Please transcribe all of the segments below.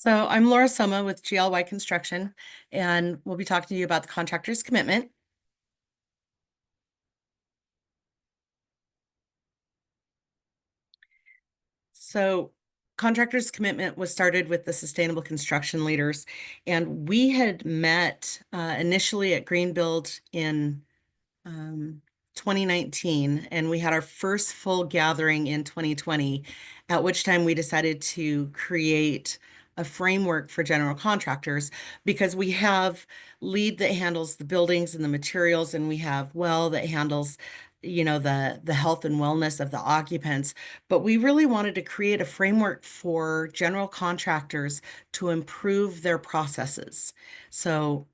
So I'm Laura Soma with GLY Construction, and we'll be talking to you about the contractor's commitment. So contractor's commitment was started with the sustainable construction leaders, and we had met initially at Greenbuild in 2019, and we had our first full gathering in 2020, at which time we decided to create a framework for general contractors because we have lead that handles the buildings and the materials, and we have well that handles the health and wellness of the occupants. But we really wanted to create a framework for general contractors to improve their processes. So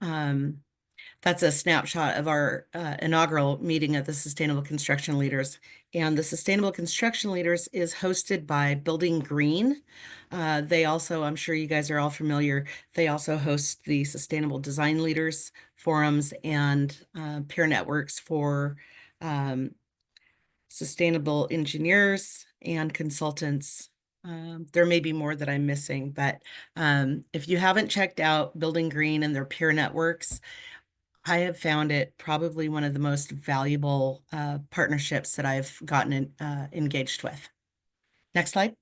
that's a snapshot of our inaugural meeting of the Sustainable Construction Leaders. And the Sustainable Construction Leaders is hosted by Building Green. They also, I'm sure you guys are all familiar, they also host the Sustainable Design Leaders forums and peer networks for sustainable engineers and consultants. There may be more that I'm missing, but if you haven't checked out Building Green and their peer networks, I have found it probably one of the most valuable partnerships that I've gotten engaged with. Next slide.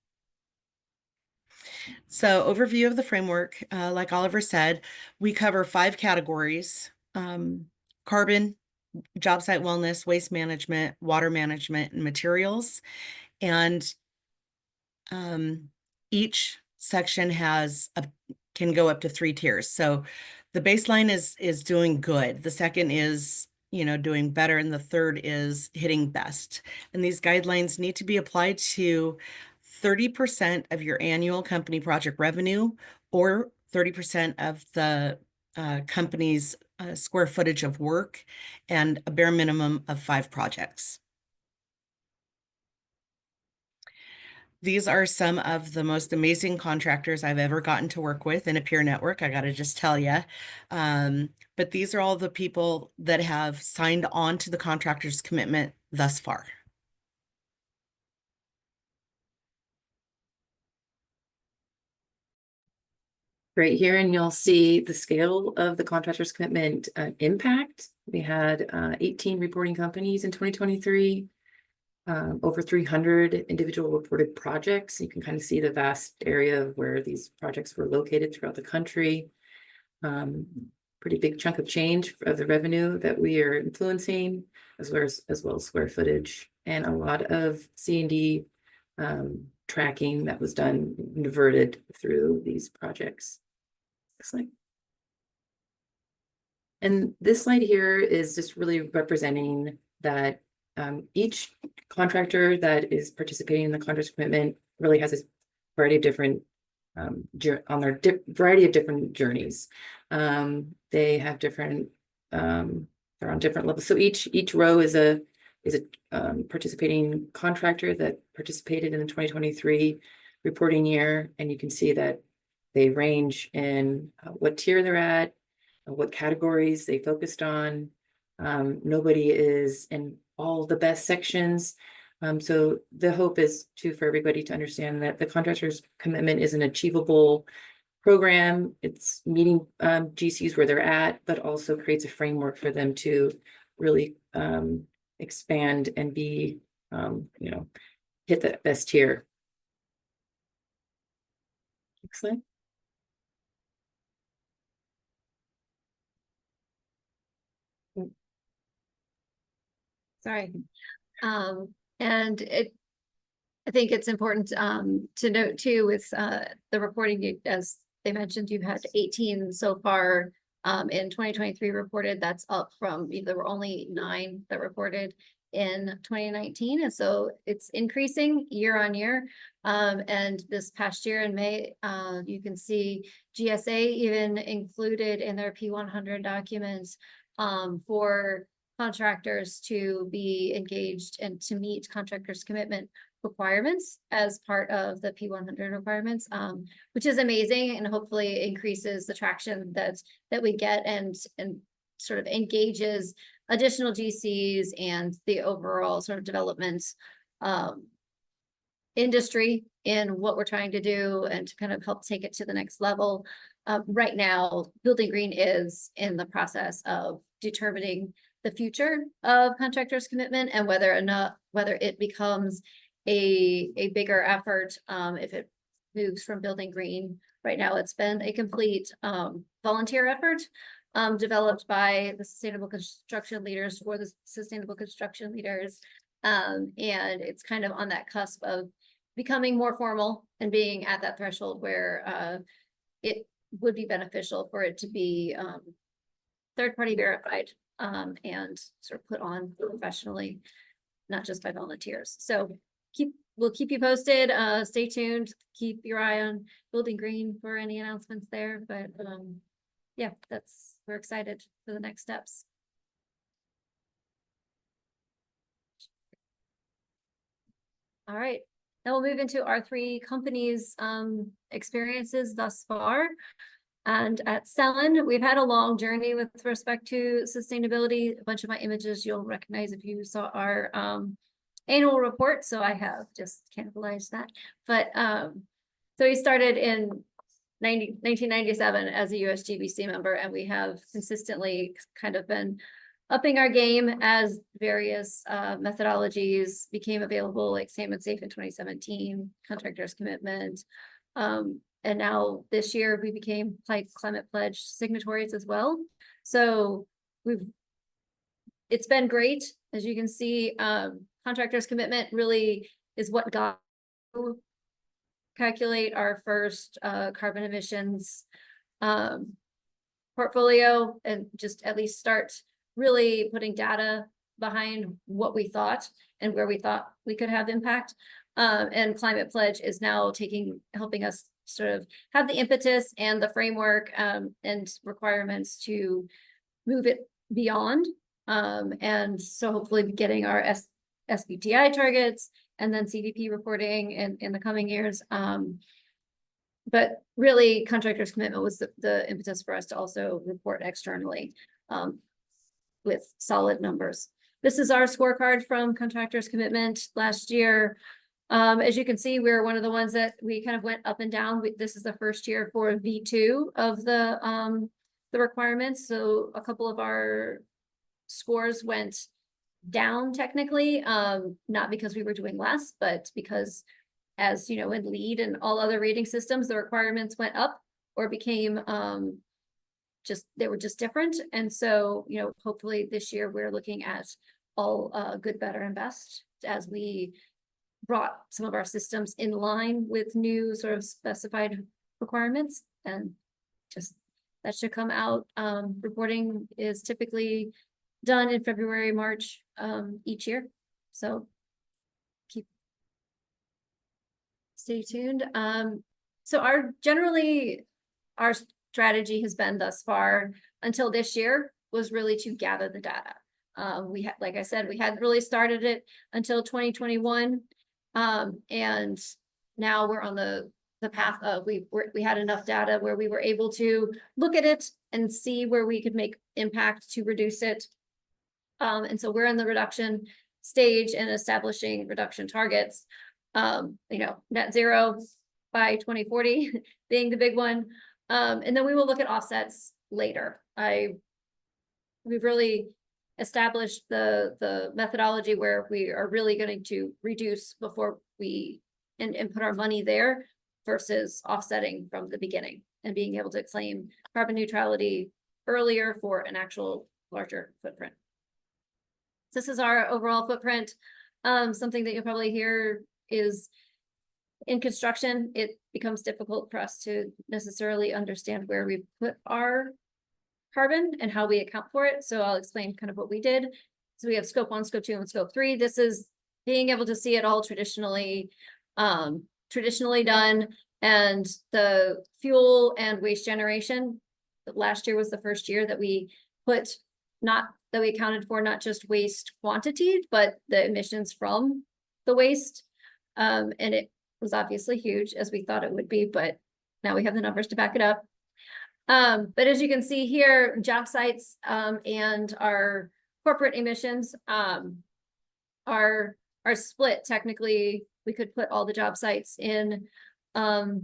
So overview of the framework, like Oliver said, we cover 5 categories: carbon, job site wellness, waste management, water management, and materials. And each section can go up to 3 tiers. So the baseline is doing good. The second is, doing better, and the third is hitting best. And these guidelines need to be applied to 30% of your annual company project revenue or 30% of the company's square footage of work, and a bare minimum of 5 projects. These are some of the most amazing contractors I've ever gotten to work with in a peer network, I gotta just tell you. But these are all the people that have signed on to the contractor's commitment thus far. Right here, and you'll see the scale of the contractor's commitment impact. We had 18 reporting companies in 2023, over 300 individual reported projects. You can kind of see the vast area of where these projects were located throughout the country. Pretty big chunk of change of the revenue that we are influencing, as well as square footage, and a lot of C&D tracking that was done diverted through these projects. Next slide. And this slide here is just really representing that each contractor that is participating in the contractor's commitment really has a variety of different variety of different journeys. They have different they're on different levels. So each row is a participating contractor that participated in the 2023 reporting year, and you can see that they range in what tier they're at, what categories they focused on. Nobody is in all the best sections. So the hope is for everybody to understand that the contractor's commitment is an achievable program. It's meeting GCs where they're at, but also creates a framework for them to really expand and be, hit the best tier. Next slide. Sorry. And I think it's important to note too with the reporting, as they mentioned, you've had 18 so far in 2023 reported. That's up from, there were only 9 that reported in 2019, and so it's increasing year on year. And this past year in May, you can see GSA even included in their P100 documents for contractors to be engaged and to meet contractors' commitment requirements as part of the P100 requirements, which is amazing, and hopefully increases the traction that we get and sort of engages additional GCs and the overall sort of development industry in what we're trying to do and to kind of help take it to the next level. Right now, Building Green is in the process of determining the future of Contractors commitment and whether it becomes a bigger effort, if it moves from Building Green. Right now, it's been a complete volunteer effort developed by the Sustainable Construction Leaders for the Sustainable Construction Leaders. And it's kind of on that cusp of becoming more formal and being at that threshold where it would be beneficial for it to be third-party verified and sort of put on professionally, not just by volunteers. So we'll keep you posted. Stay tuned. Keep your eye on Building Green for any announcements there. But yeah, we're excited for the next steps. All right. Now we'll move into our three companies' experiences thus far. And at Sellen, we've had a long journey with respect to sustainability. A bunch of my images you'll recognize if you saw our annual report. So I have just cannibalized that. But so we started in 1997 as a USGBC member, and we have consistently kind of been upping our game as various methodologies became available, like Salmon Safe in 2017, Contractors commitment. And now this year we became Climate Pledge signatories as well. So it's been great. As you can see, Contractors commitment really is what got to calculate our first carbon emissions portfolio, and just at least start really putting data behind what we thought and where we thought we could have impact. And Climate Pledge is now helping us sort of have the impetus and the framework and requirements to move it beyond. And so hopefully getting our SBTI targets and then CDP reporting in the coming years. But really, Contractors commitment was the impetus for us to also report externally with solid numbers. This is our scorecard from Contractors commitment last year. As you can see, we're one of the ones that we kind of went up and down. This is the first year for V2 of the requirements. So a couple of our scores went down technically, not because we were doing less, but because, as you know, in LEED and all other rating systems, the requirements went up or became they were just different. And so, you know, hopefully this year we're looking at all good, better, and best as we brought some of our systems in line with new sort of specified requirements, and just that should come out. Reporting is typically done in February, March each year. So stay tuned. So our strategy has been thus far until this year was really to gather the data. We had, like I said, we hadn't really started it until 2021. And now we're on the path of we had enough data where we were able to look at it and see where we could make impact to reduce it. And so we're in the reduction stage and establishing reduction targets. You know, net zero by 2040 being the big one. And then we will look at offsets later. We've really established the methodology where we are really going to reduce before we and put our money there versus offsetting from the beginning and being able to claim carbon neutrality earlier for an actual larger footprint. This is our overall footprint. Something that you'll probably hear is in construction, it becomes difficult for us to necessarily understand where we put our carbon and how we account for it. So I'll explain kind of what we did. So we have scope 1, scope 2, and scope 3. This is being able to see it all traditionally done. And the fuel and waste generation, last year was the first year that we accounted for not just waste quantity, but the emissions from the waste. And it was obviously huge, as we thought it would be, but now we have the numbers to back it up. But as you can see here, job sites and our corporate emissions are are split. Technically, we could put all the job sites in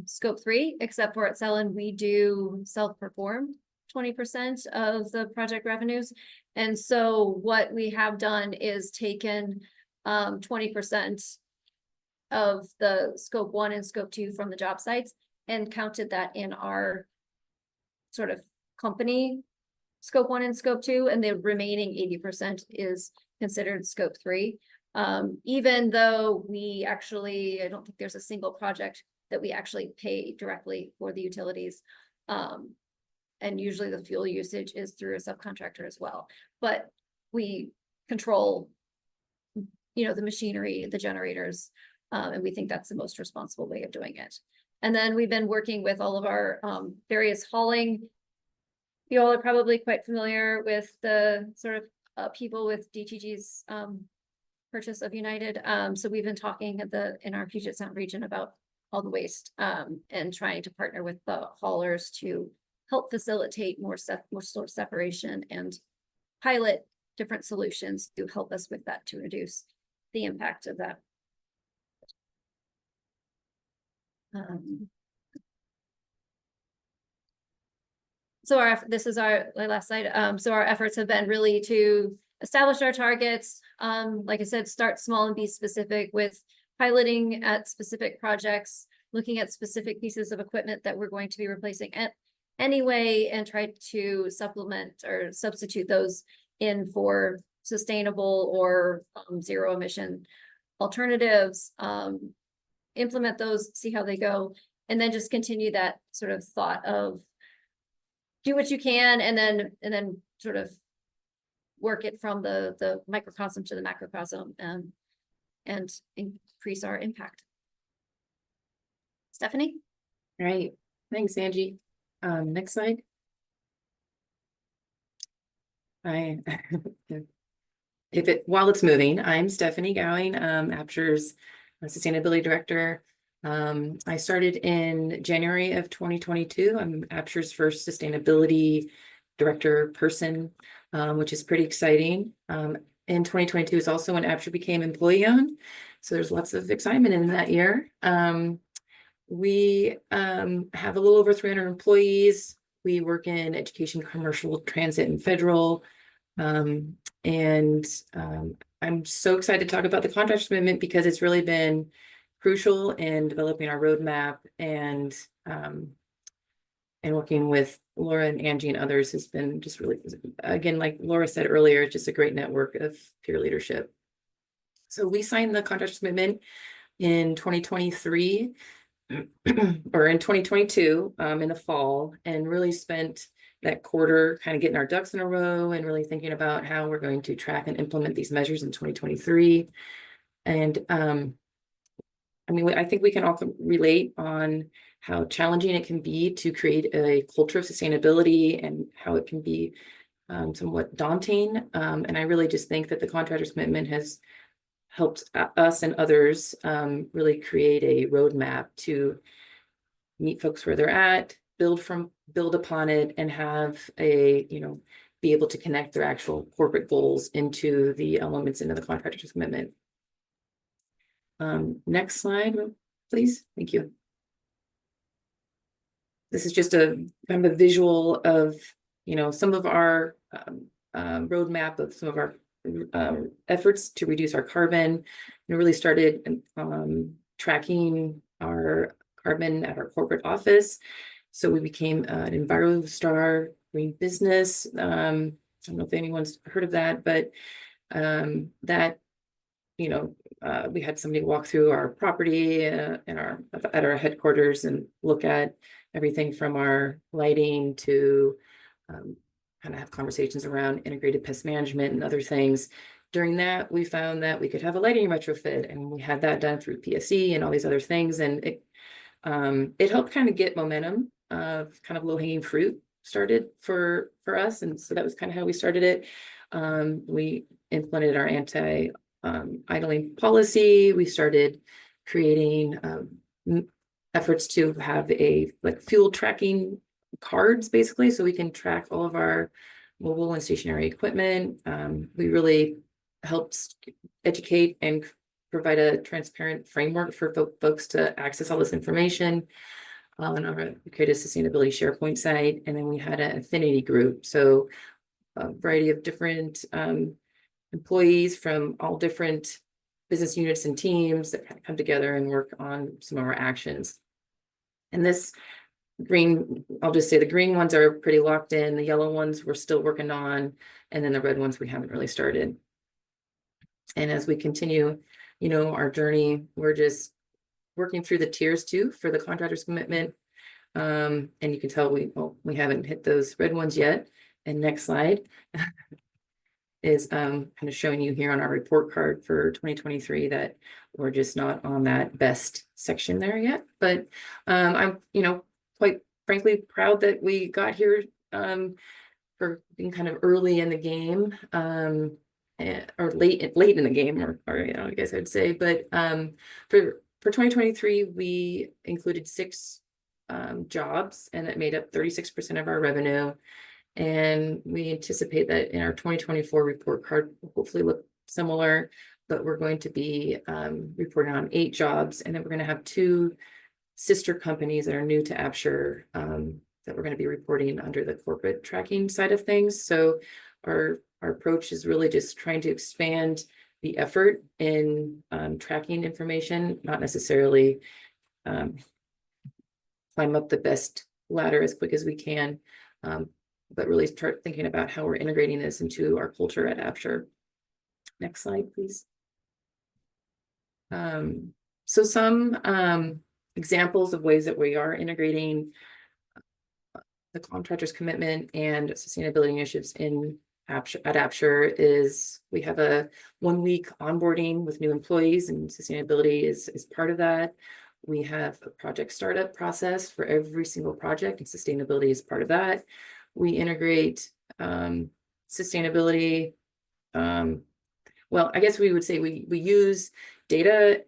scope 3, except for at Sellen, we do self-perform 20% of the project revenues. And so what we have done is taken 20% of the scope 1 and scope 2 from the job sites and counted that in our sort of company scope 1 and scope 2, and the remaining 80% is considered scope 3. Even though we actually, I don't think there's a single project that we actually pay directly for the utilities. And usually the fuel usage is through a subcontractor as well. But we control, the machinery, the generators, and we think that's the most responsible way of doing it. And then we've been working with all of our various hauling. You all are probably quite familiar with the sort of people with DTG's purchase of United. So we've been talking in our Puget Sound region about all the waste and trying to partner with the haulers to help facilitate more sort of separation and pilot different solutions to help us with that, to reduce the impact of that. So this is our last slide. So our efforts have been really to establish our targets. Like I said, start small and be specific with piloting at specific projects, looking at specific pieces of equipment that we're going to be replacing anyway, and try to supplement or substitute those in for sustainable or zero emission alternatives, implement those, see how they go, and then just continue that sort of thought of do what you can, and then sort of work it from the microcosm to the macrocosm, and increase our impact. Stephanie? All right, thanks, Angie. Next slide. While it's moving, I'm Stephanie Gowing, Absher's Sustainability Director. I started in January of 2022. I'm Absher's first Sustainability Director person, which is pretty exciting. In 2022 is also when Absher became employee-owned, so there's lots of excitement in that year. We have a little over 300 employees. We work in education, commercial, transit, and federal. I'm so excited to talk about the Contractors movement because it's really been crucial in developing our roadmap, and working with Laura and Angie and others has been just really, again, like Laura said earlier, just a great network of peer leadership. So we signed the Contractors movement in 2023 or in 2022 in the fall, and really spent that quarter kind of getting our ducks in a row and really thinking about how we're going to track and implement these measures in 2023. And I mean, I think we can also relate on how challenging it can be to create a culture of sustainability, and how it can be somewhat daunting. And I really just think that the Contractors movement has helped us and others really create a roadmap to meet folks where they're at, build upon it, and have a, be able to connect their actual corporate goals into the elements into the Contractors movement. Next slide, please. Thank you. This is just a kind of a visual of, some of our roadmap of some of our efforts to reduce our carbon. We really started tracking our carbon at our corporate office. So we became an EnviroStar green business. I don't know if anyone's heard of that, but that, we had somebody walk through our property at our headquarters and look at everything from our lighting to kind of have conversations around integrated pest management and other things. During that, we found that we could have a lighting retrofit, and we had that done through PSE and all these other things. And it helped kind of get momentum of kind of low-hanging fruit started for us. And so that was kind of how we started it. We implemented our anti-idling policy. We started creating efforts to have fuel tracking cards, basically, so we can track all of our mobile and stationary equipment. We really helped educate and provide a transparent framework for folks to access all this information. And we created a sustainability SharePoint site, and then we had an affinity group. So a variety of different employees from all different business units and teams that kind of come together and work on some of our actions. And this green, I'll just say the green ones are pretty locked in. The yellow ones we're still working on, and then the red ones we haven't really started. And as we continue, you know, our journey, we're just working through the tiers too for the contractor's commitment. And you can tell we haven't hit those red ones yet. And next slide is kind of showing you here on our report card for 2023 that we're just not on that best section there yet. But I'm, you know, quite frankly proud that we got here for being kind of early in the game, or late in the game, or you know, I guess I'd say. But for 2023, we included 6 jobs, and it made up 36% of our revenue. And we anticipate that in our 2024 report card will hopefully look similar, but we're going to be reporting on 8 jobs, and then we're going to have 2 sister companies that are new to Absher that we're going to be reporting under the corporate tracking side of things. So our approach is really just trying to expand the effort in tracking information, not necessarily climb up the best ladder as quick as we can, but really start thinking about how we're integrating this into our culture at Absher. Next slide, please. So some examples of ways that we are integrating the contractor's commitment and sustainability initiatives in Absher, at Absher is we have a 1-week onboarding with new employees, and sustainability is part of that. We have a project startup process for every single project, and sustainability is part of that. We integrate sustainability. Well, I guess we would say we use data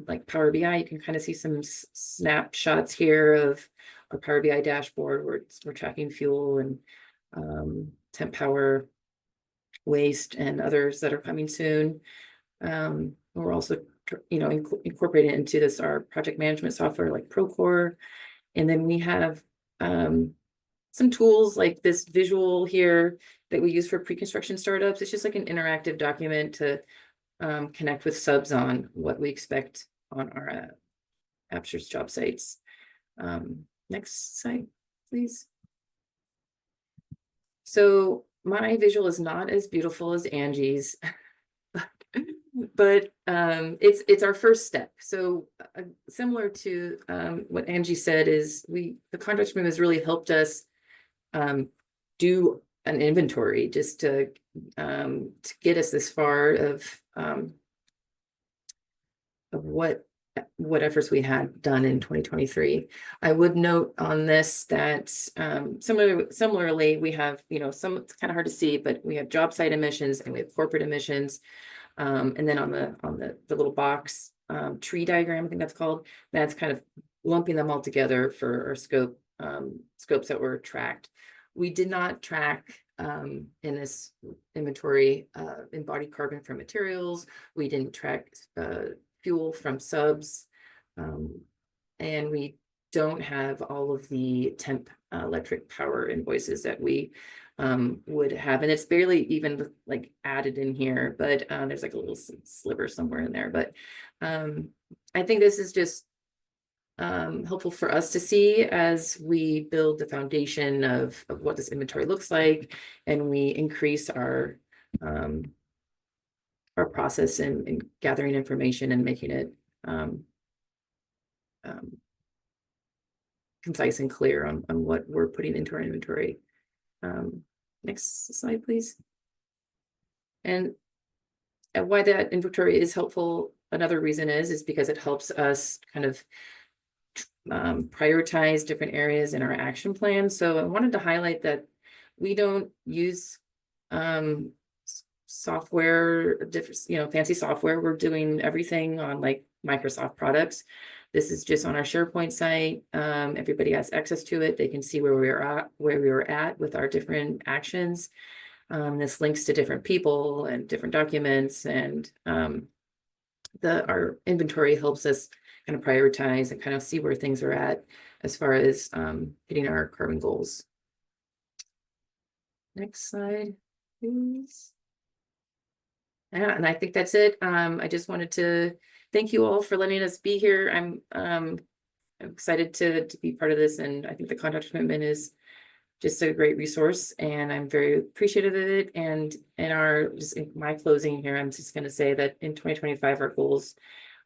like Power BI. You can kind of see some snapshots here of our Power BI dashboard where we're tracking fuel and temp power, waste, and others that are coming soon. We're also, you know, incorporating into this our project management software like Procore, and then we have some tools like this visual here that we use for pre-construction startups. It's just like an interactive document to connect with subs on what we expect on our Absher's job sites. Next slide, please. So my visual is not as beautiful as Angie's, but it's our first step. So similar to what Angie said, is the contractor movement has really helped us do an inventory just to get us this far of what efforts we had done in 2023. I would note on this that similarly we have, you know, some, it's kind of hard to see, but we have job site emissions and we have corporate emissions. And then on the little box tree diagram, I think that's called, that's kind of lumping them all together for our scopes that were tracked. We did not track in this inventory embodied carbon from materials. We didn't track fuel from subs, and we don't have all of the temp electric power invoices that we would have, and it's barely even like added in here, but there's like a little sliver somewhere in there. But I think this is just helpful for us to see as we build the foundation of what this inventory looks like, and we increase our process in gathering information and making it concise and clear on what we're putting into our inventory. Next slide, please. And why that inventory is helpful, another reason is because it helps us kind of prioritize different areas in our action plan. So I wanted to highlight that we don't use software, different, you know, fancy software. We're doing everything on like Microsoft products. This is just on our SharePoint site. Everybody has access to it. They can see where we were at with our different actions. This links to different people and different documents, and our inventory helps us kind of prioritize and kind of see where things are at as far as hitting our carbon goals. Next slide, please. Yeah, and I think that's it. I just wanted to thank you all for letting us be here. I'm excited to be part of this, and I think the contractor commitment is just a great resource, and I'm very appreciative of it. And in my closing here, I'm just going to say that in 2025, our goals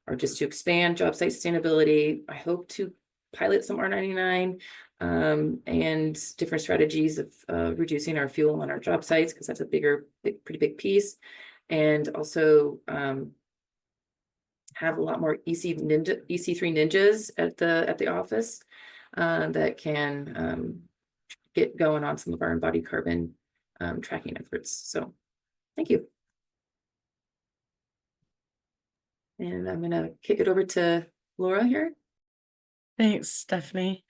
are just to expand job site sustainability. I hope to pilot some R99 and different strategies of reducing our fuel on our job sites, because that's a pretty big piece. And also have a lot more EC3 ninjas at the office that can get going on some of our embodied carbon tracking efforts. So thank you. And I'm gonna kick it over to Laura here. Thanks, Stephanie.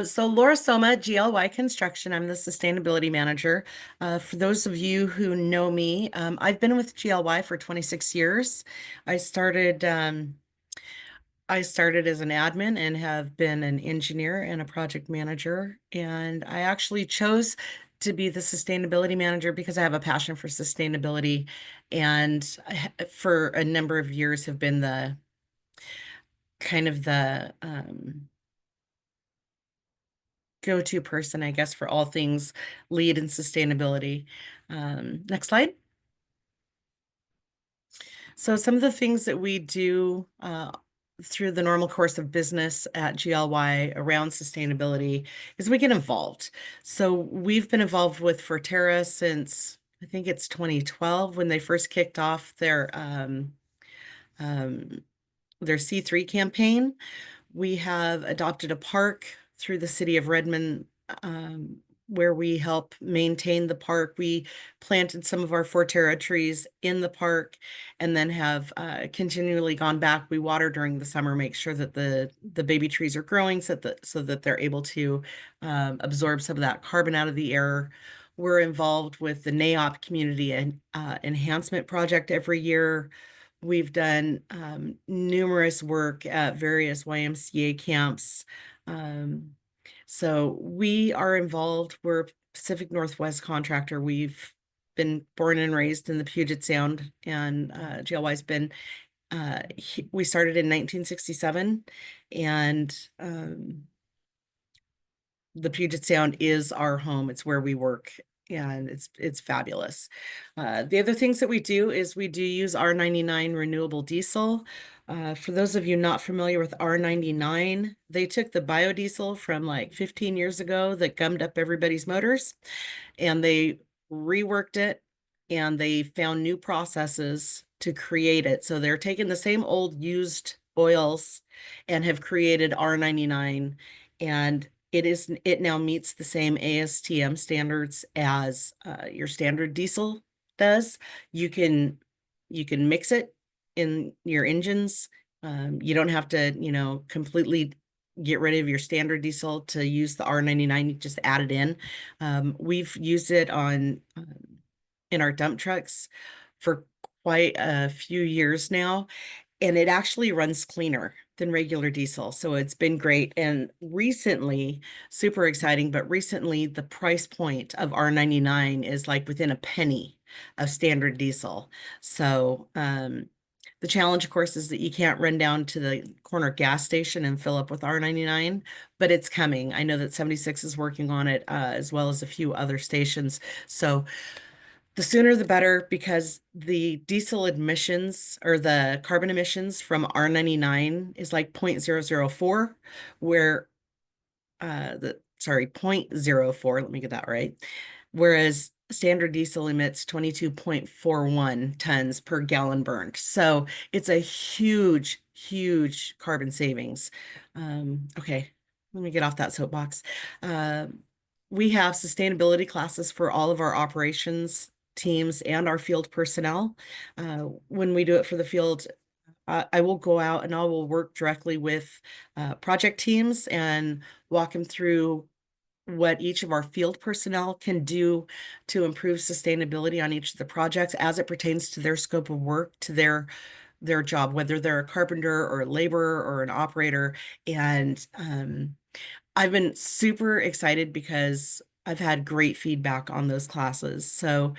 So Laura Soma, GLY Construction. I'm the sustainability manager. For those of you who know me, I've been with GLY for 26 years. I started as an admin and have been an engineer and a project manager. And I actually chose to be the sustainability manager because I have a passion for sustainability, and for a number of years have been the kind of the go-to person, I guess, for all things lead and sustainability. Next slide. So some of the things that we do through the normal course of business at GLY around sustainability is we get involved. So we've been involved with Forterra since I think it's 2012 when they first kicked off their C3 campaign. We have adopted a park through the city of Redmond, where we help maintain the park. We planted some of our Forterra trees in the park, and then have continually gone back. We water during the summer, make sure that the baby trees are growing so that they're able to absorb some of that carbon out of the air. We're involved with the NAOP community and enhancement project every year. We've done numerous work at various YMCA camps. So we are involved. We're Pacific Northwest contractor. We've been born and raised in the Puget Sound, and GLY's been, we started in 1967, and the Puget Sound is our home. It's where we work, and it's fabulous. The other things that we do is we do use R99 renewable diesel. For those of you not familiar with R99, they took the biodiesel from like 15 years ago that gummed up everybody's motors, and they reworked it, and they found new processes to create it. So they're taking the same old used oils and have created R99, and it now meets the same ASTM standards as your standard diesel does. You can mix it in your engines. You don't have to, completely get rid of your standard diesel to use the R99. You just add it in. We've used it in our dump trucks for quite a few years now, and it actually runs cleaner than regular diesel. So it's been great. And recently, super exciting, but recently the price point of R99 is like within a penny of standard diesel. So the challenge, of course, is that you can't run down to the corner gas station and fill up with R99, but it's coming. I know that 76 is working on it, as well as a few other stations. So the sooner the better, because the diesel emissions or the carbon emissions from R99 is like 0.004, where 0.04, let me get that right. Whereas standard diesel emits 22.41 tons per gallon burned. So it's a huge, huge carbon savings. Okay, let me get off that soapbox. We have sustainability classes for all of our operations teams and our field personnel. When we do it for the field, I will go out and I will work directly with project teams and walk them through what each of our field personnel can do to improve sustainability on each of the projects as it pertains to their scope of work, to their their job, whether they're a carpenter or a laborer or an operator. And I've been super excited because I've had great feedback on those classes. So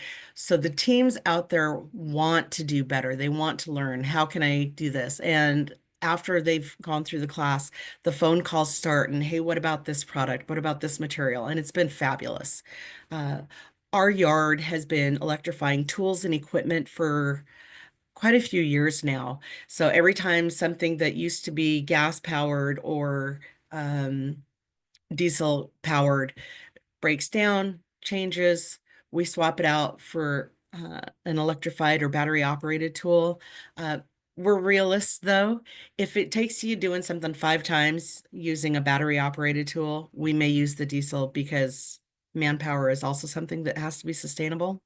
the teams out there want to do better. They want to learn, how can I do this? And after they've gone through the class, the phone calls start and, hey, what about this product? What about this material? And it's been fabulous. Uh, our yard has been electrifying tools and equipment for quite a few years now. So every time something that used to be gas powered or diesel powered breaks down, changes, we swap it out for an electrified or battery operated tool. We're realists though. If it takes you doing something 5 times using a battery operated tool, we may use the diesel because manpower is also something that has to be sustainable.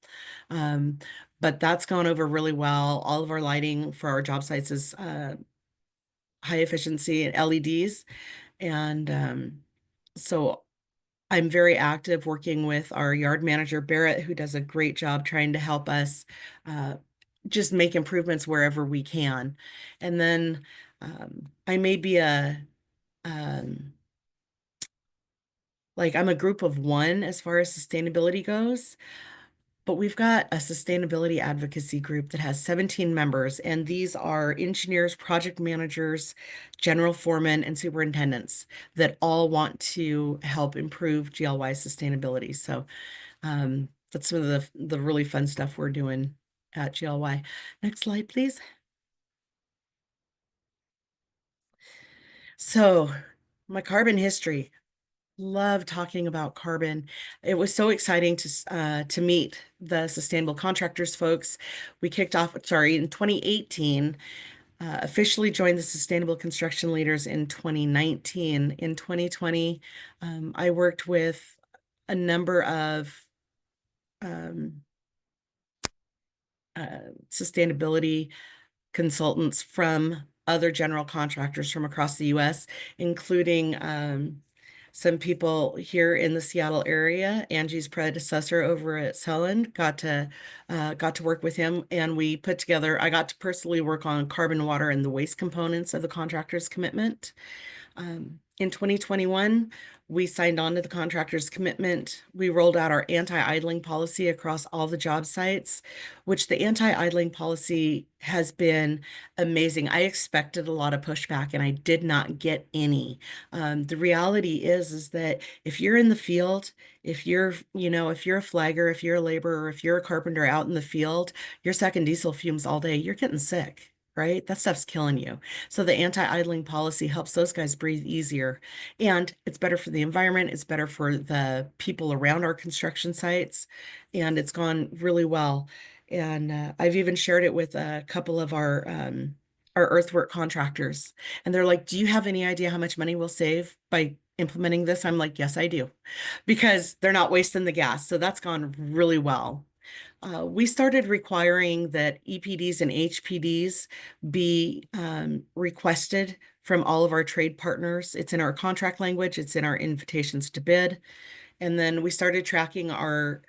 Um, but that's gone over really well. All of our lighting for our job sites is high efficiency and LEDs. And so I'm very active working with our yard manager, Barrett, who does a great job trying to help us uh, just make improvements wherever we can. And then I may be um, I'm a group of one as far as sustainability goes. But we've got a sustainability advocacy group that has 17 members, and these are engineers, project managers, general foremen, and superintendents that all want to help improve GLY sustainability. So that's some of the really fun stuff we're doing at GLY. Next slide, please. So my carbon history. Love talking about carbon. It was so exciting to meet the sustainable contractors folks. We kicked off, sorry, in 2018, officially joined the Sustainable Construction Leaders in 2019. In 2020, I worked with a number of um, sustainability consultants from other general contractors from across the US, including some people here in the Seattle area. Angie's predecessor over at Sellen got to work with him, and we put together. I got to personally work on carbon, water, and the waste components of the contractor's commitment. In 2021, we signed on to the contractor's commitment. We rolled out our anti-idling policy across all the job sites, which the anti-idling policy has been amazing. I expected a lot of pushback and I did not get any. The reality is that if you're in the field, if you're a flagger, if you're a laborer, if you're a carpenter out in the field, you're sucking diesel fumes all day, you're getting sick. Right? That stuff's killing you. So the anti-idling policy helps those guys breathe easier. And it's better for the environment. It's better for the people around our construction sites. And it's gone really well. And I've even shared it with a couple of our earthwork contractors. And they're like, do you have any idea how much money we'll save by implementing this? I'm like, yes, I do. Because they're not wasting the gas. So that's gone really well. We started requiring that EPDs and HPDs be requested from all of our trade partners. It's in our contract language, it's in our invitations to bid. And then we started tracking our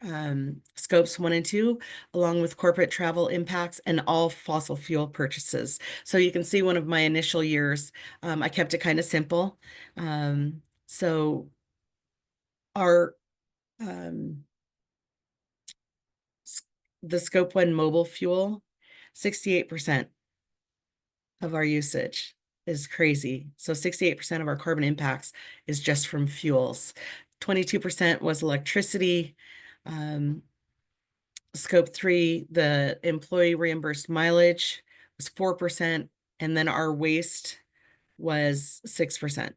scopes 1 and 2, along with corporate travel impacts and all fossil fuel purchases. So you can see one of my initial years, I kept it kind of simple. So our the scope 1 mobile fuel, 68% of our usage is crazy. So 68% of our carbon impacts is just from fuels. 22% was electricity. Scope 3, the employee reimbursed mileage was 4%, and then our waste was 6%.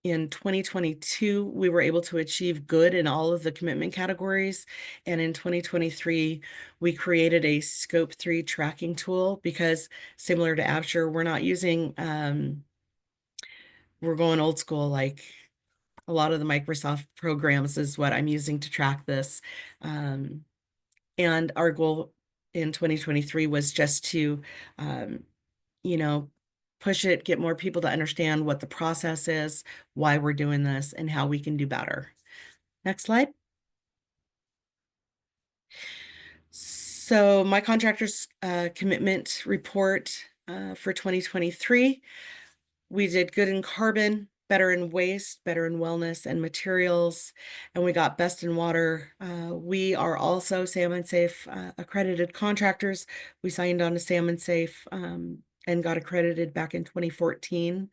In 2022, we were able to achieve good in all of the commitment categories. And in 2023, we created a Scope 3 tracking tool because, similar to Absher, we're not using, we're going old school, like a lot of the Microsoft programs is what I'm using to track this. And our goal in 2023 was just to, you know, push it, get more people to understand what the process is, why we're doing this, and how we can do better. Next slide. So my contractor's commitment report for 2023, we did good in carbon, better in waste, better in wellness and materials, and we got best in water. We are also Salmon Safe accredited contractors. We signed on to Salmon Safe and got accredited back in 2014.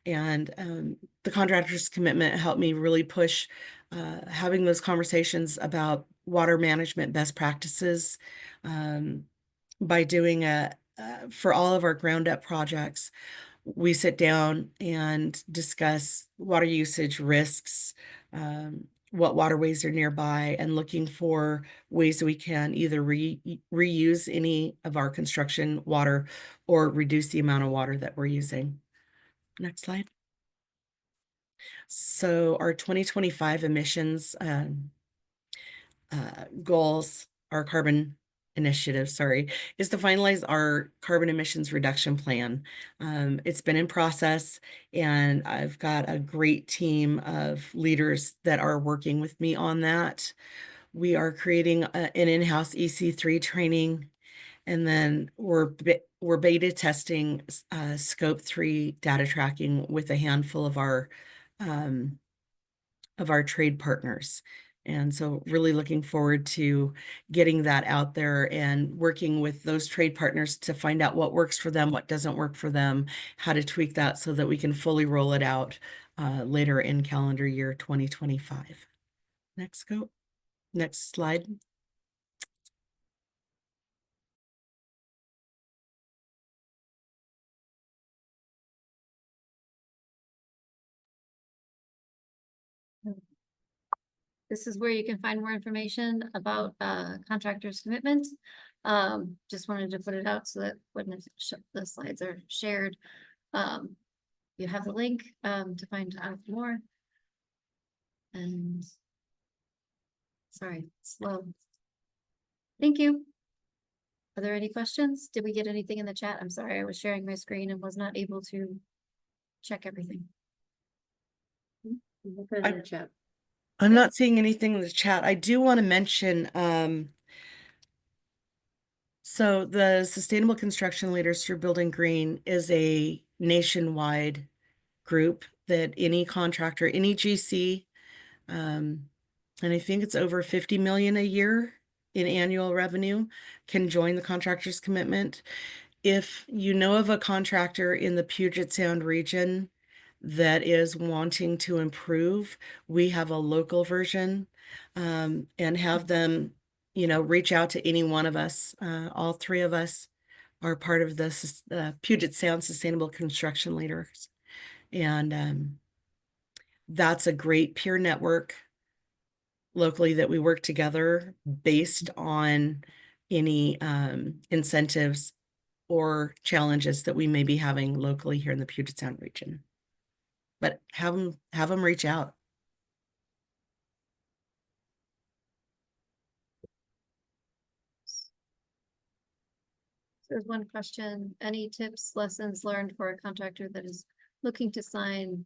And the contractor's commitment helped me really push having those conversations about water management best practices by doing for all of our ground up projects. We sit down and discuss water usage risks, what waterways are nearby, and looking for ways we can either reuse any of our construction water or reduce the amount of water that we're using. Next slide. So our 2025 emissions goals, our carbon initiative, sorry, is to finalize our carbon emissions reduction plan. It's been in process, and I've got a great team of leaders that are working with me on that. We are creating an in-house EC3 training, and then we're beta testing Scope 3 data tracking with a handful of our trade partners. And so really looking forward to getting that out there and working with those trade partners to find out what works for them, what doesn't work for them, how to tweak that so that we can fully roll it out later in calendar year 2025. Next slide. This is where you can find more information about contractors' commitment. Just wanted to put it out so that when the slides are shared, you have the link to find out more. And sorry, slow. Thank you. Are there any questions? Did we get anything in the chat? I'm sorry, I was sharing my screen and was not able to check everything. Look at it in the chat. I'm not seeing anything in the chat. I do want to mention, so the Sustainable Construction Leaders through Building Green is a nationwide group that any contractor, any GC, and I think it's over 50 million a year in annual revenue, can join the contractors commitment. If you know of a contractor in the Puget Sound region that is wanting to improve, we have a local version, and have them, reach out to any one of us. All three of us are part of the Puget Sound Sustainable Construction Leaders. And that's a great peer network locally that we work together based on any incentives or challenges that we may be having locally here in the Puget Sound region. But have them reach out. There's one question. Any tips, lessons learned for a contractor that is looking to sign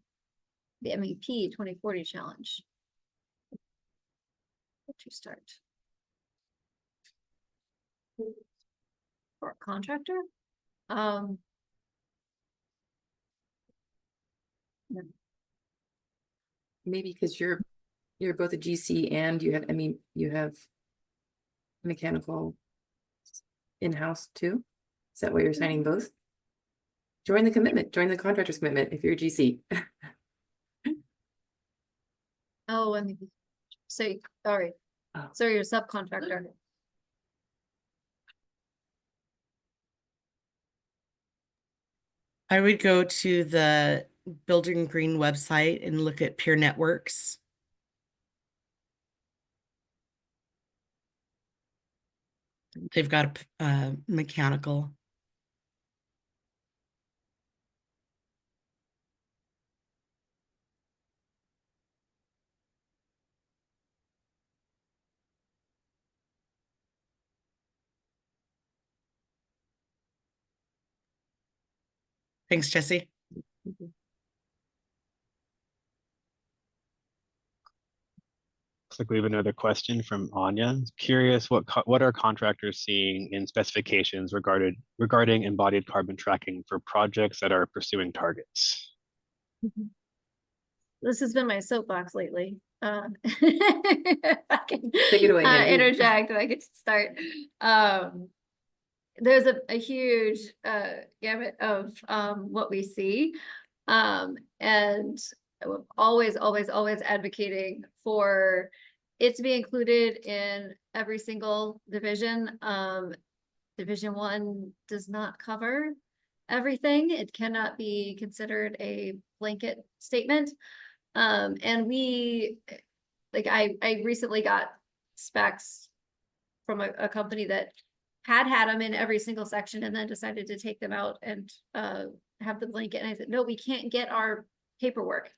the MEP 2040 challenge? Where to start? For a contractor? Maybe because you're both a GC and you have mechanical in-house too. Is that why you're signing both? Join the commitment, join the contractor's commitment if you're a GC. Oh, MEP. So, sorry. Oh. So you're a subcontractor. I would go to the Building Green website and look at peer networks. They've got a mechanical. Thanks, Jesse. Looks like we have another question from Anya. Curious, what are contractors seeing in specifications regarding embodied carbon tracking for projects that are pursuing targets? This has been my soapbox lately. If I can Take it away, Angie. interject, I could start. There's a huge gamut of what we see. And always advocating for it to be included in every single division. Division 1 does not cover everything. It cannot be considered a blanket statement. And we, like, I recently got specs from a company that had them in every single section and then decided to take them out and have the blanket. And I said, no, we can't get our paperwork.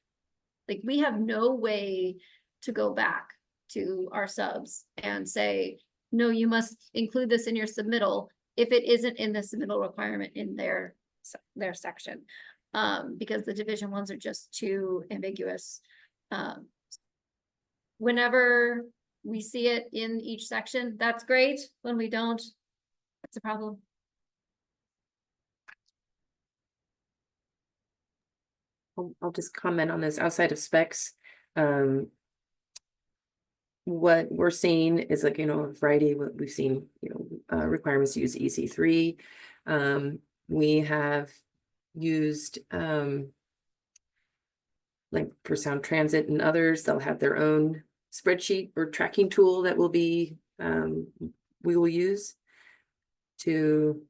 Like, we have no way to go back to our subs and say, no, you must include this in your submittal if it isn't in the submittal requirement in their section. Because the division 1s are just too ambiguous. Whenever we see it in each section, that's great. When we don't, that's a problem. I'll just comment on this outside of specs. What we're seeing is, like, a variety. What we've seen, requirements to use EC3. We have used, like for Sound Transit and others, they'll have their own spreadsheet or tracking tool that will be, we will use to,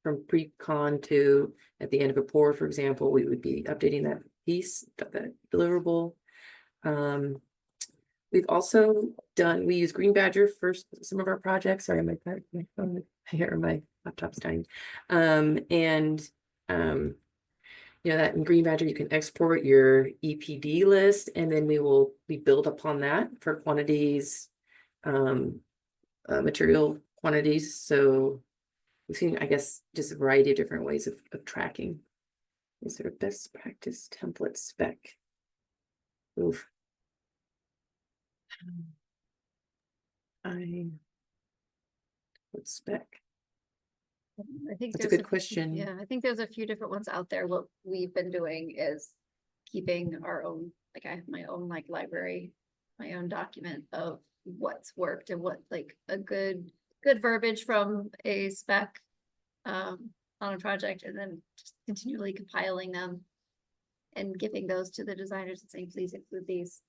from pre-con to at the end of a pour, for example, we would be updating that piece, that deliverable. We've also we use Green Badger for some of our projects. Sorry, my phone here, my laptop's dying. That in Green Badger, you can export your EPD list, and then we build upon that for quantities, material quantities. So we've seen, I guess, just a variety of different ways of tracking. Is there a best practice template spec? Oof. What spec? I think That's a there's good question. Yeah, I think there's a few different ones out there. What we've been doing is keeping our own, like, I have my own library, my own document of what's worked and what, like, a good verbiage from a spec on a project, and then just continually compiling them and giving those to the designers and saying, please include these.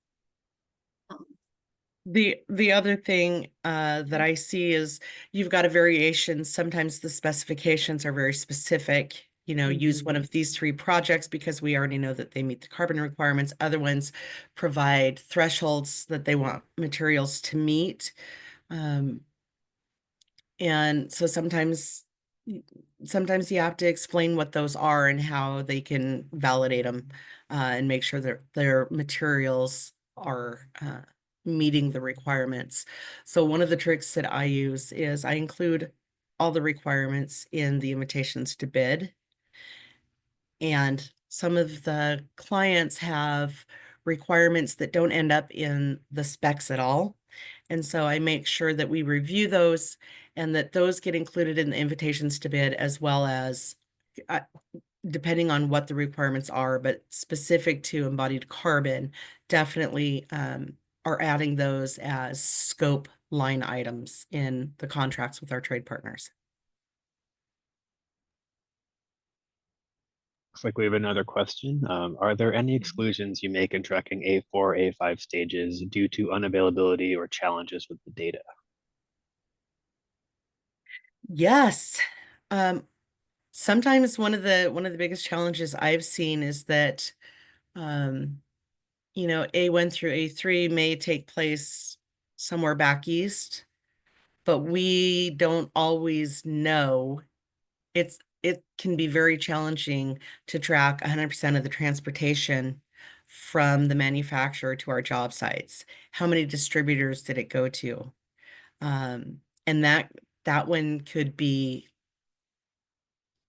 The other thing that I see is you've got a variation. Sometimes the specifications are very specific. Use one of these 3 projects because we already know that they meet the carbon requirements. Other ones provide thresholds that they want materials to meet. And so sometimes you have to explain what those are and how they can validate them and make sure that their materials are meeting the requirements. So one of the tricks that I use is I include all the requirements in the invitations to bid. And some of the clients have requirements that don't end up in the specs at all. And so I make sure that we review those and that those get included in the invitations to bid, as well as depending on what the requirements are, but specific to embodied carbon, definitely are adding those as scope line items in the contracts with our trade partners. Looks like we have another question. Are there any exclusions you make in tracking A4, A5 stages due to unavailability or challenges with the data? Yes. Sometimes one of the biggest challenges I've seen is that A1 through A3 may take place somewhere back east, but we don't always know. It can be very challenging to track 100% of the transportation from the manufacturer to our job sites. How many distributors did it go to? And that one could be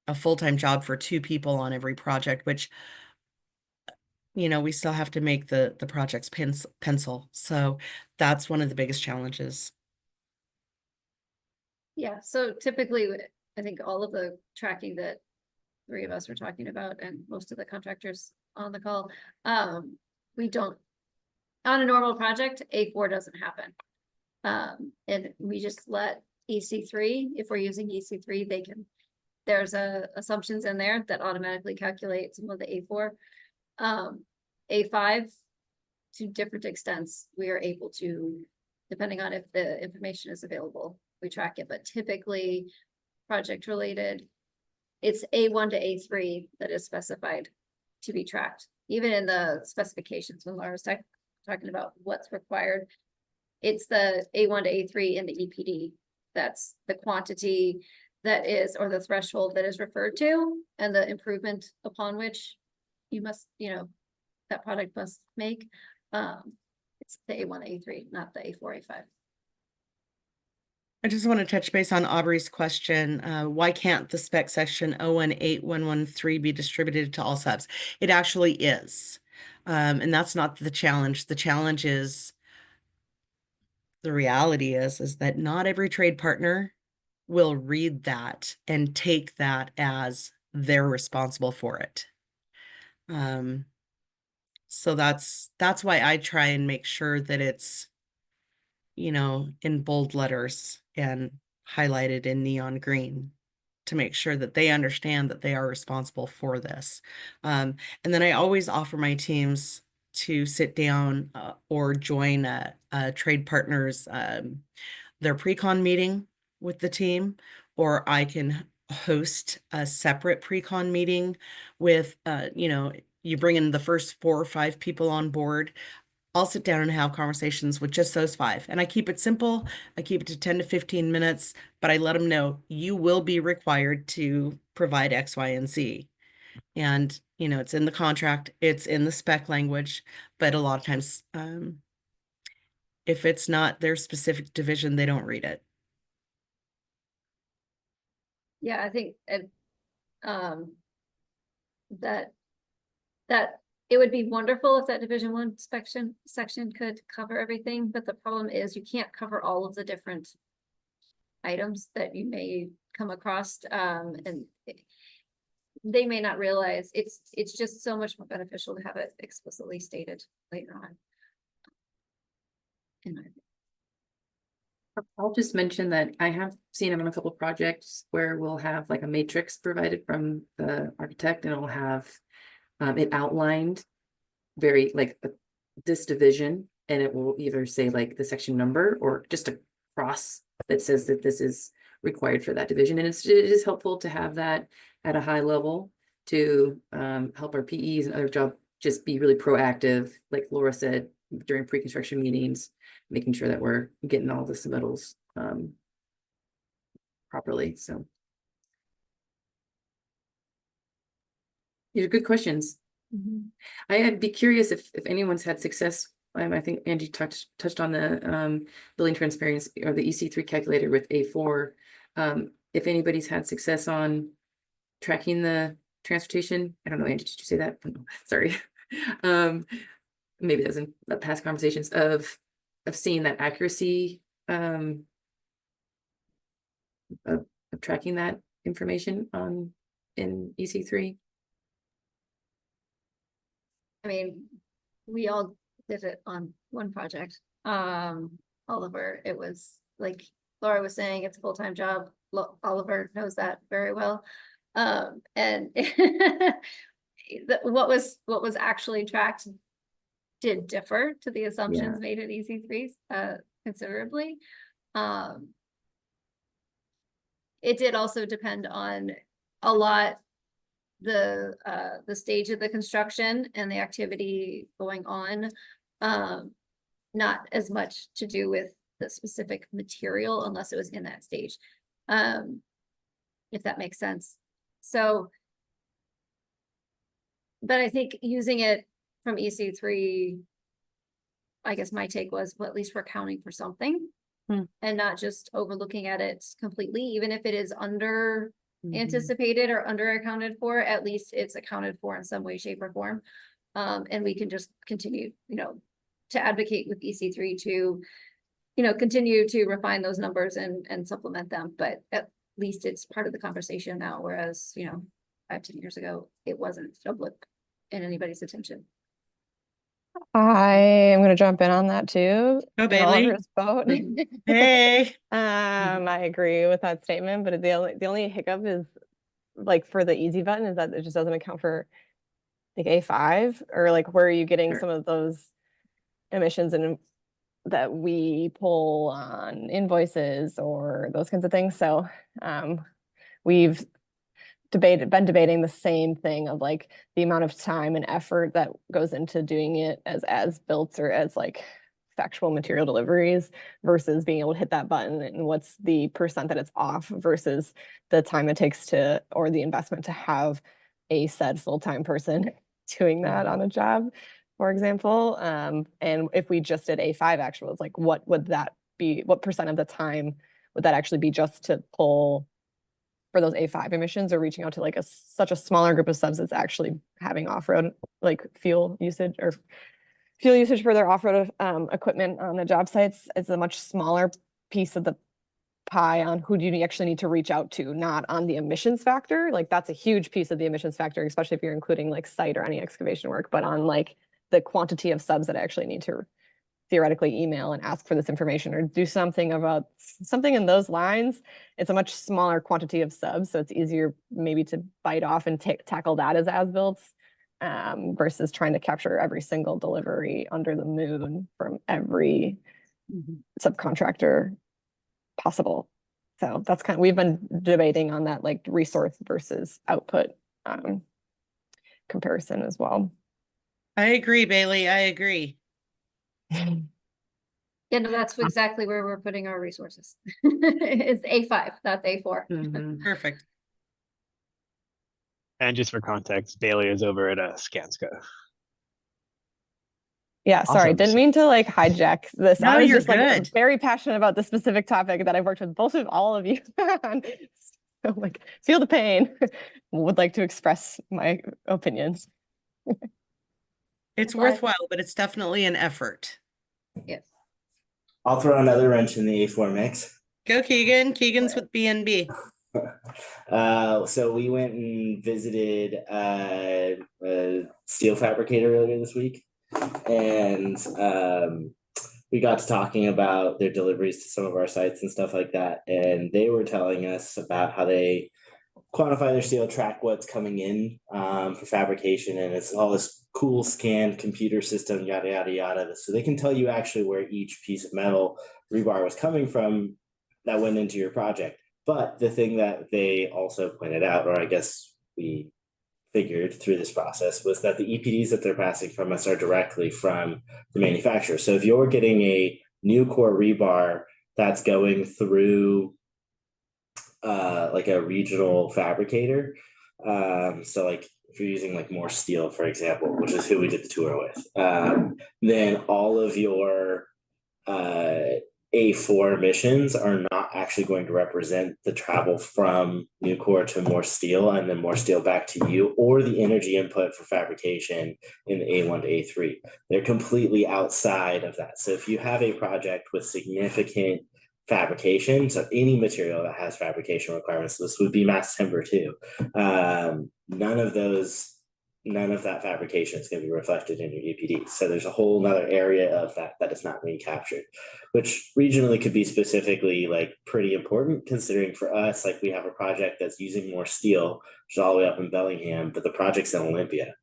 a full-time job for 2 people on every project, which you know, we still have to make the projects pencil. So that's one of the biggest challenges. Yeah, so typically, I think all of the tracking that three of us were talking about and most of the contractors on the call, we don't, on a normal project, A4 doesn't happen. And we just let EC3, if we're using EC3, there's assumptions in there that automatically calculate some of the A4. A5, to different extents, we are able to, depending on if the information is available, we track it, but typically project related, it's A1 to A3 that is specified to be tracked. Even in the specifications, when Laura was talking about what's required, it's the A1 to A3 in the EPD. That's the quantity that is, or the threshold that is referred to, and the improvement upon which you must, that product must make. It's the A1, A3, not the A4, A5. I just want to touch base on Aubrey's question. Why can't the spec section 018113 be distributed to all subs? It actually is. And that's not the challenge. The challenge is, the reality is that not every trade partner will read that and take that as they're responsible for it. So that's why I try and make sure that it's, in bold letters and highlighted in neon green to make sure that they understand that they are responsible for this. And then I always offer my teams to sit down or join a trade partners, their pre-con meeting with the team, or I can host a separate pre-con meeting with, you bring in the first 4 or 5 people on board. I'll sit down and have conversations with just those 5. And I keep it simple. I keep it to 10 to 15 minutes, but I let them know you will be required to provide X, Y, and Z. And, it's in the contract, it's in the spec language, but a lot of times, if it's not their specific division, they don't read it. Yeah, I think that it would be wonderful if that Division 1 section could cover everything, but the problem is you can't cover all of the different items that you may come across, and they may not realize it's just so much more beneficial to have it explicitly stated later on. I'll just mention that I have seen them on a couple of projects where we'll have like a matrix provided from the architect, and it'll have it outlined very like this division, and it will either say like the section number or just a cross that says that this is required for that division. And it is helpful to have that at a high level to help our PEs and other job just be really proactive, like Laura said, during pre-construction meetings, making sure that we're getting all the submittals properly. So these are good questions. I'd be curious if anyone's had success. I think Angie touched on the billing transparency or the EC3 calculator with A4. If anybody's had success on tracking the transportation, I don't know, Angie, did you say that? Sorry. Maybe that was in past conversations of seeing that accuracy of tracking that information in EC3. I mean, we all did it on one project. Oliver, it was like Laura was saying, it's a full-time job. Oliver knows that very well. And what was actually tracked did differ to the assumptions made at EC3 considerably. It did also depend on a lot the stage of the construction and the activity going on, not as much to do with the specific material unless it was in that stage, if that makes sense. So, but I think using it from EC3, I guess my take was, well, at least we're counting for something and not just overlooking at it completely, even if it is under anticipated or under accounted for, at least it's accounted for in some way, shape, or form. And we can just continue, to advocate with EC3 to, continue to refine those numbers and supplement them, but at least it's part of the conversation now, whereas, 5-10 years ago, it wasn't a blip in anybody's attention. I am going to jump in on that too. Go, in Bailey. Oliver's boat. Hey. I agree with that statement, but the only hiccup is like for the easy button is that it just doesn't account for like A5 or like where are you getting Sure. some of those emissions and that we pull on invoices or those kinds of things. So we've been debating the same thing of like the amount of time and effort that goes into doing it as built or as like factual material deliveries versus being able to hit that button and what's the percent that it's off versus the time it takes to or the investment to have a said full-time person doing that on a job, for example. And if we just did A5 actuals, like what would that be? What percent of the time would that actually be just to pull for those A5 emissions or reaching out to like such a smaller group of subs that's actually having off-road like fuel usage for their off-road equipment on the job sites is a much smaller piece of the pie on who do you actually need to reach out to, not on the emissions factor. Like that's a huge piece of the emissions factor, especially if you're including like site or any excavation work, but on like the quantity of subs that actually need to theoretically email and ask for this information or do something about something in those lines. It's a much smaller quantity of subs, so it's easier maybe to bite off and tackle that as builds versus trying to capture every single delivery under the moon from every subcontractor possible. So that's kind of, we've been debating on that like resource versus output comparison as well. I agree, Bailey. I agree. Yeah, no, that's exactly where we're putting our resources. It's A5, not A4. Mhm. Perfect. And just for context, Bailey is over at Skanska. Yeah, sorry, Awesome. didn't mean to like hijack this. No, I was you're just like good. very passionate about this specific topic that I've worked with both of all of you on. So like feel the pain. Would like to express my opinions. It's Glad- worthwhile, but it's definitely an effort. Yes. I'll throw another wrench in the A4 mix. Go, Keegan. Keegan's with BNB. So we went and visited a steel fabricator earlier this week, and we got to talking about their deliveries to some of our sites and stuff like that. And they were telling us about how they quantify their steel, track what's coming in for fabrication, and it's all this cool scanned computer system, yada yada yada. So they can tell you actually where each piece of metal rebar was coming from that went into your project. But the thing that they also pointed out, or I guess we figured through this process, was that the EPDs that they're passing from us are directly from the manufacturer. So if you're getting a new core rebar that's going through like a regional fabricator, so like if you're using like more steel, for example, which is who we did the tour with, then all of your A4 emissions are not actually going to represent the travel from Nucor to more steel and then more steel back to you, or the energy input for fabrication in the A1 to A3. They're completely outside of that. So if you have a project with significant fabrication, so any material that has fabrication requirements, this would be mass timber too. None of that fabrication is going to be reflected in your EPD. So there's a whole nother area of that is not being captured, which regionally could be specifically like pretty important, considering for us, like we have a project that's using more steel, which is all the way up in Bellingham, but the project's in Olympia.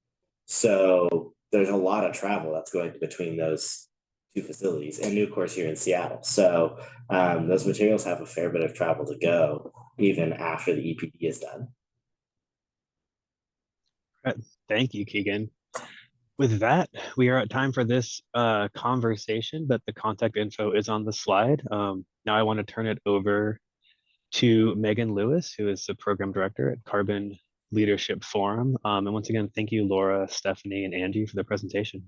So there's a lot of travel that's going between those two facilities, and Nucor's here in Seattle. So those materials have a fair bit of travel to go even after the EPD is done. Thank you, Keegan. With that, we are at time for this conversation, but the contact info is on the slide. Now I want to turn it over to Megan Lewis, who is the program director at Carbon Leadership Forum. And once again, thank you, Laura, Stephanie, and Angie for the presentation.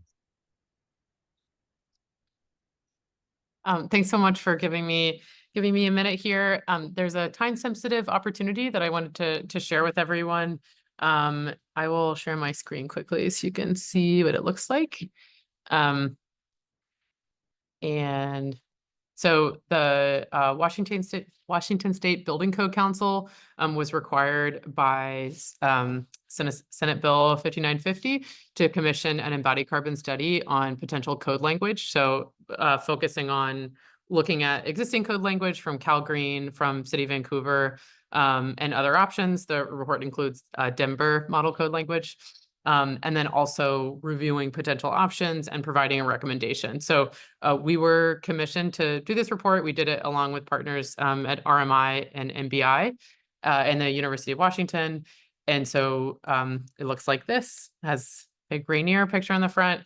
Thanks so much for giving me a minute here. There's a time-sensitive opportunity that I wanted to share with everyone. I will share my screen quickly so you can see what it looks like. And so the Washington State Building Code Council was required by Senate Bill 5950 to commission an embodied carbon study on potential code language. So focusing on looking at existing code language from Cal Green, from City of Vancouver, and other options. The report includes Denver model code language. And then also reviewing potential options and providing a recommendation. So we were commissioned to do this report. We did it along with partners at RMI and MBI and the University of Washington. And so it looks like this, has a Rainier picture on the front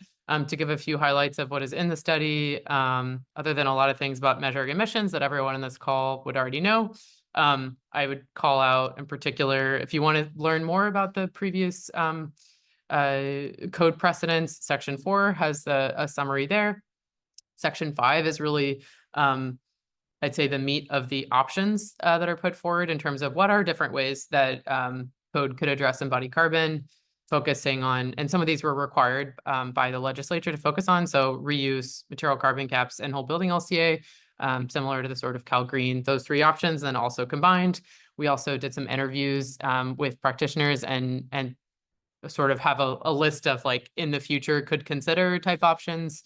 to give a few highlights of what is in the study, other than a lot of things about measuring emissions that everyone in this call would already know. I would call out in particular, if you want to learn more about the previous code precedents, section 4 has a summary there. Section 5 is really, I'd say, the meat of the options that are put forward in terms of what are different ways that code could address embodied carbon, focusing on, and some of these were required by the legislature to focus on, so reuse, material carbon caps, and whole building LCA, similar to the sort of Cal Green, those 3 options, then also combined. We also did some interviews with practitioners and sort of have a list of like in the future could consider type options.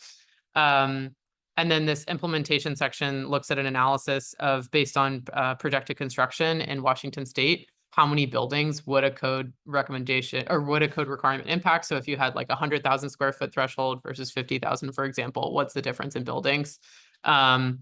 And then this implementation section looks at an analysis of, based on projected construction in Washington State, how many buildings would a code recommendation or would a code requirement impact? So if you had like 100,000 square foot threshold versus 50,000, for example, what's the difference in buildings? And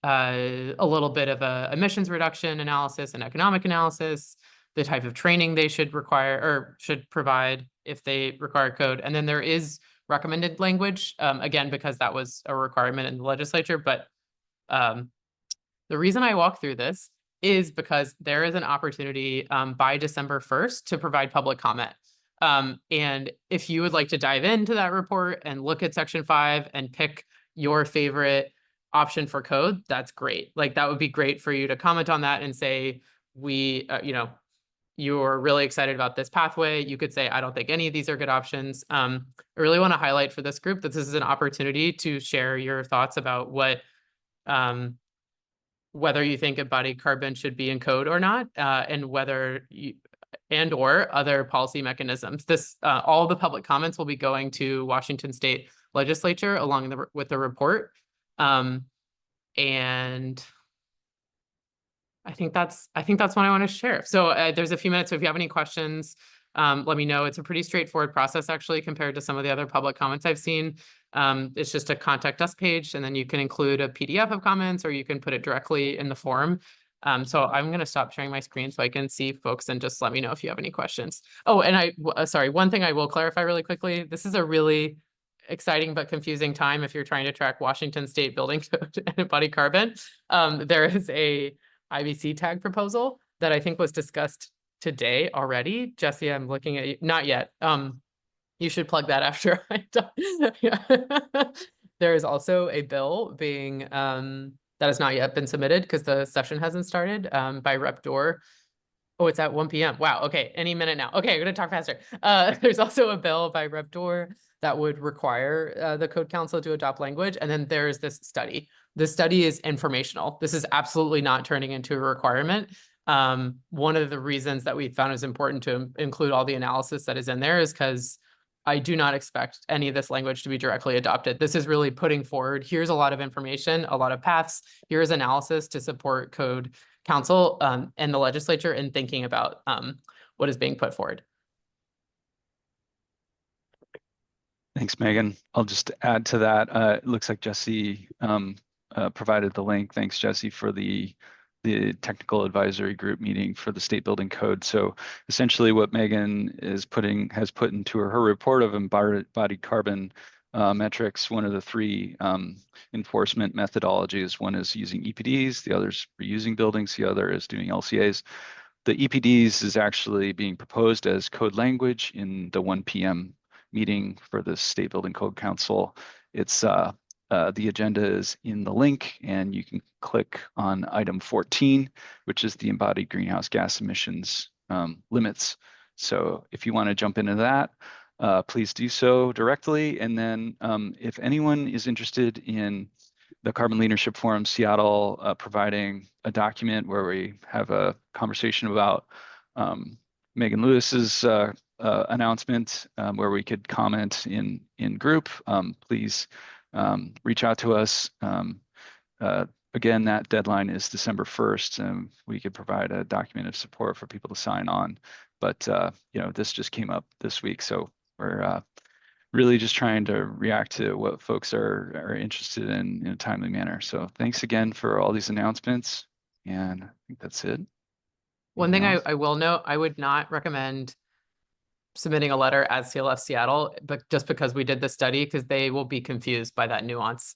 a little bit of a emissions reduction analysis and economic analysis, the type of training they should require or should provide if they require code. And then there is recommended language, again, because that was a requirement in the legislature. But the reason I walk through this is because there is an opportunity by December 1st to provide public comment. And if you would like to dive into that report and look at section 5 and pick your favorite option for code, that's great. Like that would be great for you to comment on that and say, we, you're really excited about this pathway. You could say, I don't think any of these are good options. I really want to highlight for this group that this is an opportunity to share your thoughts about what, whether you think embodied carbon should be in code or not, and whether you, and or other policy mechanisms. This, all the public comments will be going to Washington State Legislature along with the report. And I think that's what I want to share. So there's a few minutes. So if you have any questions, let me know. It's a pretty straightforward process, actually, compared to some of the other public comments I've seen. It's just a contact us page, and then you can include a PDF of comments, or you can put it directly in the form. So I'm going to stop sharing my screen so I can see folks, and just let me know if you have any questions. Oh, and sorry, one thing I will clarify really quickly. This is a really exciting but confusing time if you're trying to track Washington State Building Code and embodied carbon. There is a IBC tag proposal that I think was discussed today already. Jesse, I'm looking at you. Not yet. You should plug that after I talk. There is also a bill being that has not yet been submitted because the session hasn't started by Rep. Dorr. Oh, it's at 1 p.m. Wow. Okay. Any minute now. Okay. I'm going to talk faster. There's also a bill by Rep. Dorr that would require the Code Council to adopt language. And then there's this study. The study is informational. This is absolutely not turning into a requirement. One of the reasons that we found is important to include all the analysis that is in there is because I do not expect any of this language to be directly adopted. This is really putting forward, here's a lot of information, a lot of paths, here's analysis to support Code Council and the legislature in thinking about what is being put forward. Thanks, Megan. I'll just add to that. It looks like Jesse provided the link. Thanks, Jesse, for the technical advisory group meeting for the state building code. So essentially what Megan has put into her report of embodied carbon metrics, one of the 3 enforcement methodologies. One is using EPDs, the other is reusing buildings, the other is doing LCAs. The EPDs is actually being proposed as code language in the 1 p.m. meeting for the State Building Code Council. It's the agenda is in the link, and you can click on item 14, which is the embodied greenhouse gas emissions limits. So if you want to jump into that, please do so directly. And then if anyone is interested in the Carbon Leadership Forum Seattle providing a document where we have a conversation about Megan Lewis's announcement, where we could comment in group, please reach out to us. Again, that deadline is December 1st, and we could provide a document of support for people to sign on. But you know, this just came up this week, so we're really just trying to react to what folks are interested in a timely manner. So thanks again for all these announcements, and I think that's it. One thing Anything else? I will note, I would not recommend submitting a letter as CLF Seattle, but just because we did the study, because they will be confused by that nuance.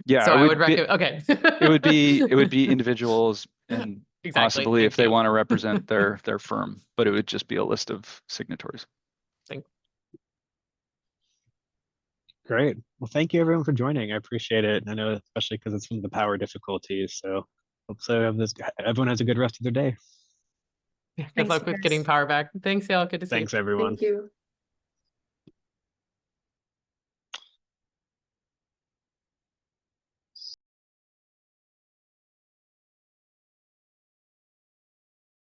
Yeah, So it I would would be, recommend, okay. it would be individuals and Exactly, possibly thank if they you. want to represent their firm, but it would just be a list of signatories. Great. Well, thank you everyone for joining. I appreciate it. I know, especially because it's one of the power difficulties. So hopefully everyone has a good rest of their day. Good Thanks, luck with getting guys. power back. Thanks, y'all. Good to see you. Thanks, everyone. Thank you.